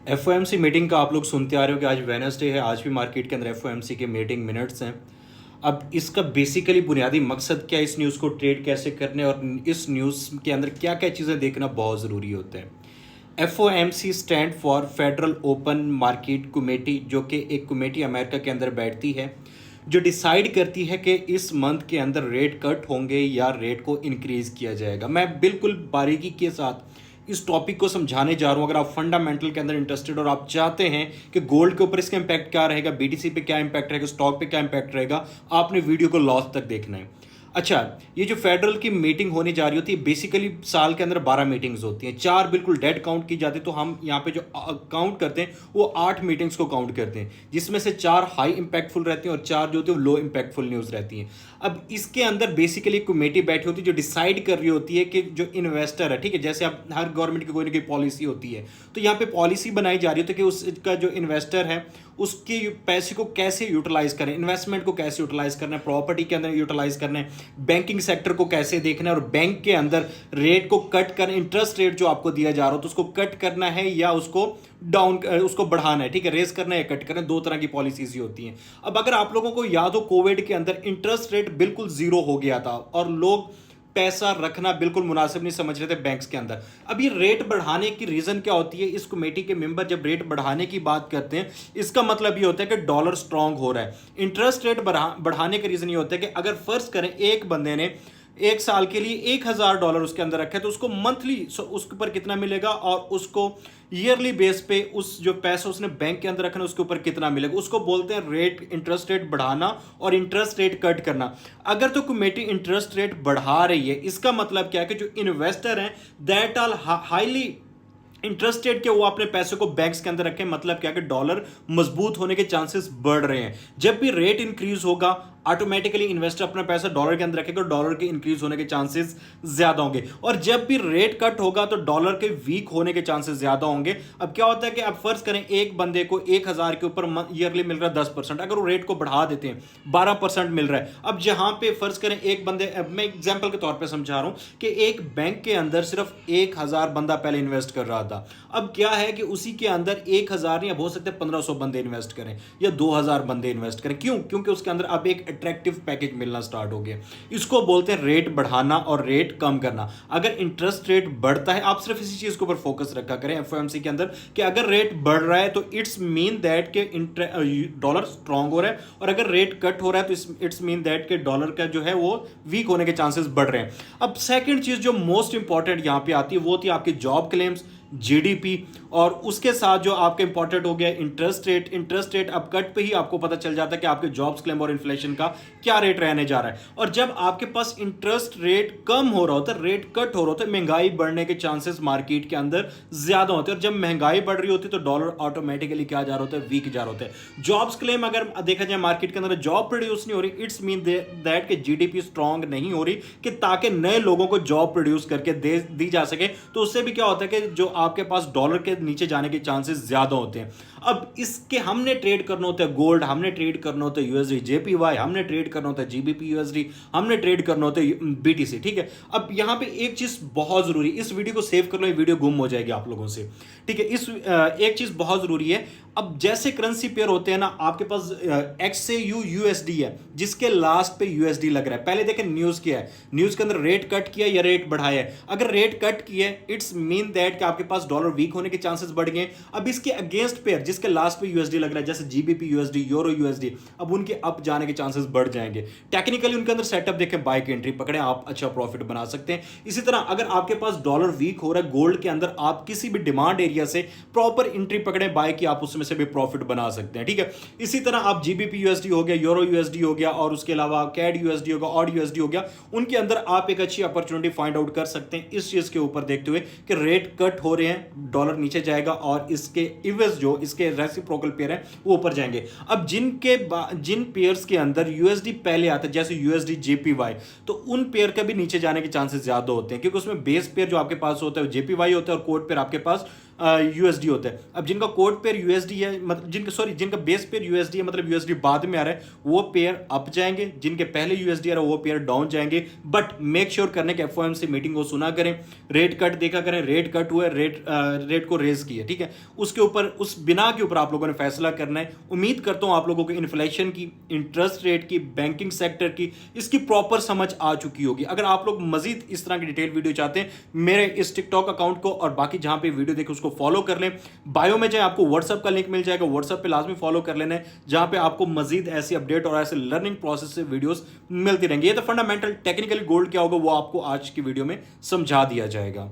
FOMC meeting का आप लोग सुनते आ रहे हो कि आज वेडनेसडे है। आज भी मार्केट के अंदर एफओएमसी के मीटिंग मिनट्स हैं। अब इसका बेसिकली बुनियादी मकसद क्या है, इस न्यूज़ को ट्रेड कैसे करने और इस न्यूज़ के अंदर क्या क्या चीज़ें देखना बहुत ज़रूरी होता है। FOMC stand for federal open market committee, जो कि एक कमेटी अमेरिका के अंदर बैठती है जो डिसाइड करती है कि इस मंथ के अंदर रेट कट होंगे या रेट को इंक्रीज़ किया जाएगा। मैं बिल्कुल बारीकी के साथ इस टॉपिक को समझाने जा रहा हूँ। अगर आप फंडामेंटल के अंदर इंटरेस्टेड और आप चाहते हैं कि गोल्ड के ऊपर इसका इंपैक्ट क्या रहेगा, बीटीसी पे क्या इंपैक्ट रहेगा, स्टॉक पे क्या इंपैक्ट रहेगा, आपने वीडियो को लास्ट तक देखना है। अच्छा, ये जो फेडरल की मीटिंग होने जा रही होती है, बेसिकली साल के अंदर 12 मीटिंग्स होती हैं। 4 बिल्कुल डेड काउंट की जाती है, तो हम यहाँ पे जो काउंट करते हैं वो 8 मीटिंग्स को काउंट करते हैं, जिसमें से 4 हाई इंपैक्टफुल रहती हैं और 4 जो होती है वो लो इंपैक्टफुल न्यूज़ रहती हैं। अब इसके अंदर बेसिकली कमेटी बैठी होती है जो डिसाइड कर रही होती है कि जो इन्वेस्टर है, ठीक है, जैसे अब हर गवर्नमेंट की कोई ना कोई पॉलिसी होती है, तो यहाँ पे पॉलिसी बनाई जा रही होती है कि उसका जो इन्वेस्टर है उसके पैसे को कैसे यूटिलाइज करें, इन्वेस्टमेंट को कैसे यूटिलाइज करना है, प्रॉपर्टी के अंदर यूटिलाइज करना है, बैंकिंग सेक्टर को कैसे देखना है, और बैंक के अंदर रेट को कट कर, इंटरेस्ट रेट जो आपको दिया जा रहा हो तो उसको कट करना है या उसको डाउन, उसको बढ़ाना है, ठीक है, रेस करना है या कट करना है। 2 तरह की पॉलिसीज ही होती हैं। अब अगर आप लोगों को याद हो, कोविड के अंदर इंटरेस्ट रेट बिल्कुल जीरो हो गया था और लोग पैसा रखना बिल्कुल मुनासिब नहीं समझ रहे थे बैंक्स के अंदर। अब ये रेट बढ़ाने की रीजन क्या होती है, इस कमेटी के मेंबर जब रेट बढ़ाने की बात करते हैं, इसका मतलब ये होता है कि डॉलर स्ट्रांग हो रहा है। इंटरेस्ट रेट बढ़ाने का रीजन ये होता है कि अगर फर्ज करें एक बंदे ने 1 साल के लिए $1,000 उसके अंदर रखे, तो उसको मंथली उसके ऊपर कितना मिलेगा, और उसको ईयरली बेस पे उस जो पैसा उसने बैंक के अंदर रखना उसके ऊपर कितना मिलेगा। उसको बोलते हैं रेट, इंटरेस्ट रेट बढ़ाना और इंटरेस्ट रेट कट करना। अगर तो कमेटी इंटरेस्ट रेट बढ़ा रही है, इसका मतलब क्या है कि जो इन्वेस्टर हैं दैट आर हाईली इंटरेस्टेड के वो अपने पैसे को बैंक्स के अंदर रखें। मतलब क्या कि डॉलर मजबूत होने के चांसेस बढ़ रहे हैं। जब भी रेट इंक्रीज होगा, ऑटोमेटिकली इन्वेस्टर अपना पैसा डॉलर के अंदर रखेगा, डॉलर के इंक्रीज होने के चांसेस ज्यादा होंगे। और जब भी रेट कट होगा तो डॉलर के वीक होने के चांसेस ज्यादा होंगे। अब क्या होता है कि अब फर्ज करें एक बंदे को 1,000 के ऊपर ईयरली मिल रहा है 10%, अगर वो रेट को बढ़ा देते हैं 12% मिल रहा है। अब जहां पे फर्ज करें एक बंदे, मैं एग्जाम्पल के तौर पर समझा रहा हूं कि एक बैंक के अंदर सिर्फ 1,000 बंदा पहले इन्वेस्ट कर रहा था। अब क्या है कि उसी के अंदर 1,000 नहीं, अब हो सकते 1,500 बंदे इन्वेस्ट करें या 2,000 बंदे इन्वेस्ट करें। क्यों? क्योंकि उसके अंदर अब एक अट्रैक्टिव पैकेज मिलना स्टार्ट हो गया। इसको बोलते हैं रेट बढ़ाना और रेट कम करना। अगर इंटरेस्ट रेट बढ़ता है, आप सिर्फ इसी चीज के ऊपर फोकस रखा करें एफओएमसी के अंदर कि अगर रेट बढ़ रहा है तो इट्स मीन दैट के डॉलर स्ट्रांग हो रहा है, और अगर रेट कट हो रहा है तो इट्स मीन दैट के डॉलर का जो है वो वीक होने के चांसेस बढ़ रहे हैं। अब सेकंड चीज जो मोस्ट इंपॉर्टेंट यहां पे आती है वो थी आपकी जॉब क्लेम्स, जीडीपी, और उसके साथ जो आपके इंपॉर्टेंट हो गया इंटरेस्ट रेट। इंटरेस्ट रेट अब कट पे ही आपको पता चल जाता है कि आपके जॉब्स क्लेम और इन्फ्लेशन का क्या रेट रहने जा रहा है। और जब आपके पास इंटरेस्ट रेट कम हो रहा होता है, रेट कट हो रहा होता है, महंगाई बढ़ने के चांसेस मार्केट के अंदर ज्यादा होते हैं। और जब महंगाई बढ़ रही होती है तो डॉलर ऑटोमेटिकली क्या जा रहा होता है, वीक जा रहा होता है। जॉब्स क्लेम अगर देखा जाए मार्केट के अंदर जॉब प्रोड्यूस नहीं हो रही, इट्स मीन दैट कि जीडीपी स्ट्रांग नहीं हो रही कि ताकि नए लोगों को जॉब प्रोड्यूस करके दी जा सके। तो उससे भी क्या होता है कि जो आपके पास डॉलर के नीचे जाने के चांसेस ज्यादा होते हैं। अब इसके हमने ट्रेड करना होता है गोल्ड, हमने ट्रेड करना होता है यूएसडी जेपीवाई, हमने ट्रेड करना होता है जीबीपी यूएसडी, हमने ट्रेड करना होता है बीटीसी, ठीक है। अब यहां पे एक चीज बहुत जरूरी, इस वीडियो को सेव कर लो, ये वीडियो गुम हो जाएगी आप लोगों से, ठीक है। एक चीज बहुत जरूरी है। अब जैसे करेंसी पेयर होते हैं ना, आपके पास एक्सएयू यूएसडी है जिसके लास्ट पे यूएसडी लग रहा है। पहले देखें न्यूज क्या है, न्यूज के अंदर रेट कट किया या रेट बढ़ाया है। अगर रेट कट किया इट्स मीन दैट कि आपके पास डॉलर वीक होने के चांसेस बढ़ गए। अब इसके अगेंस्ट पेयर जिसके लास्ट पे यूएसडी लग रहा है, जैसे जीबीपी यूएसडी, यूरो यूएसडी, अब उनके अप जाने के चांसेस बढ़ जाएंगे। टेक्निकली उनके अंदर सेटअप देखें, बाय की एंट्री पकड़े, आप अच्छा प्रॉफिट बना सकते हैं। इसी तरह अगर आपके पास डॉलर वीक हो रहा है गोल्ड के अंदर, आप किसी भी डिमांड एरिया से प्रॉपर एंट्री पकड़े बाय की, आप उसमें से भी प्रॉफिट बना सकते हैं, ठीक है। इसी तरह आप जीबीपी यूएसडी हो गया, यूरो यूएसडी हो गया, और उसके अलावा कैड यूएसडी होगा, ऑड यूएसडी हो गया, उनके अंदर आप एक अच्छी अपॉर्चुनिटी फाइंड आउट कर सकते हैं इस चीज के ऊपर देखते हुए कि रेट कट हो रहे हैं, डॉलर नीचे जाएगा और इसके इवेंस जो इसके रेसिप्रोकल पेयर है वो ऊपर जाएंगे। अब जिन पेयर्स के अंदर यूएसडी पहले आता है जैसे यूएसडी जेपीवाई, तो उन पेयर का भी नीचे जाने के चांसेस ज्यादा होते हैं क्योंकि उसमें बेस पेयर जो आपके पास होता है जेपीवाई होता है और कोड पेयर आपके पास यूएसडी होता है। अब जिनका कोड पेयर यूएसडी है, मतलब जिनका बेस पेयर यूएसडी है, मतलब यूएसडी बाद में आ रहा है, वो पेयर अप जाएंगे। जिनके पहले यूएसडी आ रहा है वो पेयर डाउन जाएंगे। बट मेक श्योर करने के एफओएमसी मीटिंग को सुना करें, रेट कट देखा करें, रेट कट हुआ, रेट को रेज किया, ठीक है, उसके ऊपर, उस बिना के ऊपर आप लोगों ने फैसला करना है। उम्मीद करता हूं आप लोगों को इन्फ्लेशन की, इंटरेस्ट रेट की, बैंकिंग सेक्टर की, इसकी प्रॉपर समझ आ चुकी होगी। अगर आप लोग मजीद इस तरह की डिटेल वीडियो चाहते हैं, मेरे इस टिकटॉक अकाउंट को और बाकी जहां पे वीडियो देखे उसको फॉलो कर लें। बायो में जाए, आपको व्हाट्सएप का लिंक मिल जाएगा, व्हाट्सएप पे लाजमी फॉलो कर लेना है, जहां पे आपको मजीद ऐसी अपडेट और ऐसे लर्निंग प्रोसेस से वीडियोस मिलती रहेंगी। ये तो फंडामेंटल टेक्निकली गोल्ड क्या होगा वो आपको आज की वीडियो में समझा दिया जाएगा।